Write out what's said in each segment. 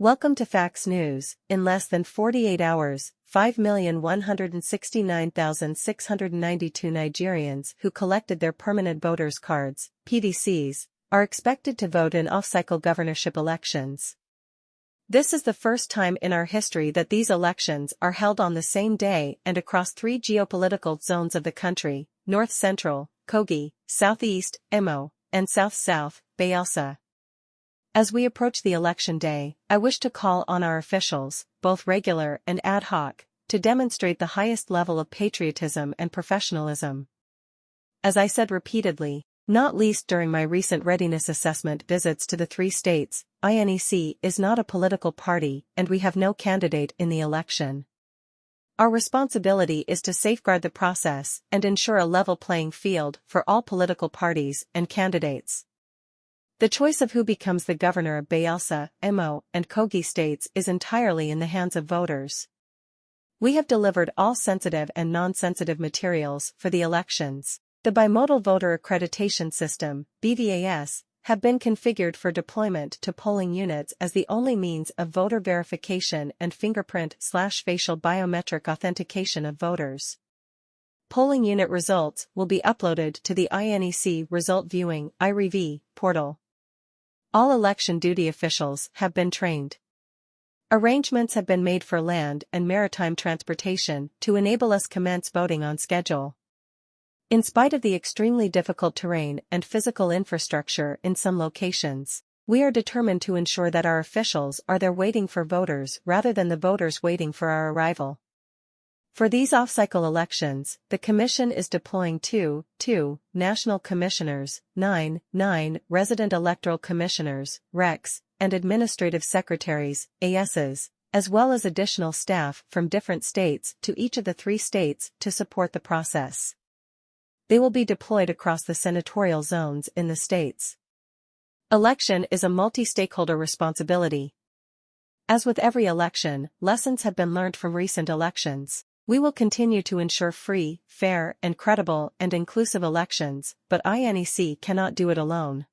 Welcome to Fax News. In less than 48 hours, 5,169,692 Nigerians who collected their permanent voters' cards, PVCs, are expected to vote in off-cycle governorship elections. This is the first time in our history that these elections are held on the same day and across three geopolitical zones of the country: North Central, Kogi, Southeast, Imo, and South-South, Bayelsa. As we approach the election day, I wish to call on our officials, both regular and ad hoc, to demonstrate the highest level of patriotism and professionalism. As I said repeatedly, not least during my recent readiness assessment visits to the three states, INEC is not a political party and we have no candidate in the election. Our responsibility is to safeguard the process and ensure a level playing field for all political parties and candidates. The choice of who becomes the governor of Bayelsa, Imo, and Kogi states is entirely in the hands of voters. We have delivered all sensitive and non-sensitive materials for the elections. The Bimodal Voter Accreditation System, BVAS, have been configured for deployment to polling units as the only means of voter verification and fingerprint/facial biometric authentication of voters. Polling unit results will be uploaded to the INEC Result Viewing (IREV) portal. All election duty officials have been trained. Arrangements have been made for land and maritime transportation to enable us commence voting on schedule. In spite of the extremely difficult terrain and physical infrastructure in some locations, we are determined to ensure that our officials are there waiting for voters rather than the voters waiting for our arrival. For these off-cycle elections, the Commission is deploying 2 National Commissioners, 9 Resident Electoral Commissioners, RECs, and Administrative Secretaries, ASs, as well as additional staff from different states to each of the three states to support the process. They will be deployed across the senatorial zones in the states. Election is a multi-stakeholder responsibility. As with every election, lessons have been learned from recent elections. We will continue to ensure free, fair, and credible and inclusive elections, but INEC cannot do it alone.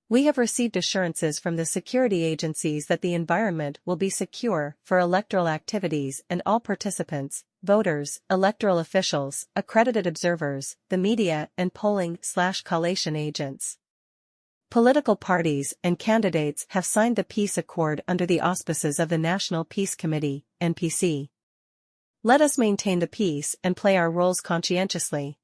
We have received assurances from the security agencies that the environment will be secure for electoral activities and all participants, voters, electoral officials, accredited observers, the media, and polling/collation agents. Political parties and candidates have signed the peace accord under the auspices of the National Peace Committee, NPC. Let us maintain the peace and play our roles conscientiously.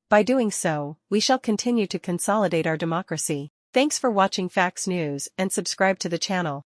By doing so, we shall continue to consolidate our democracy. Thanks for watching Fax News and subscribe to the channel.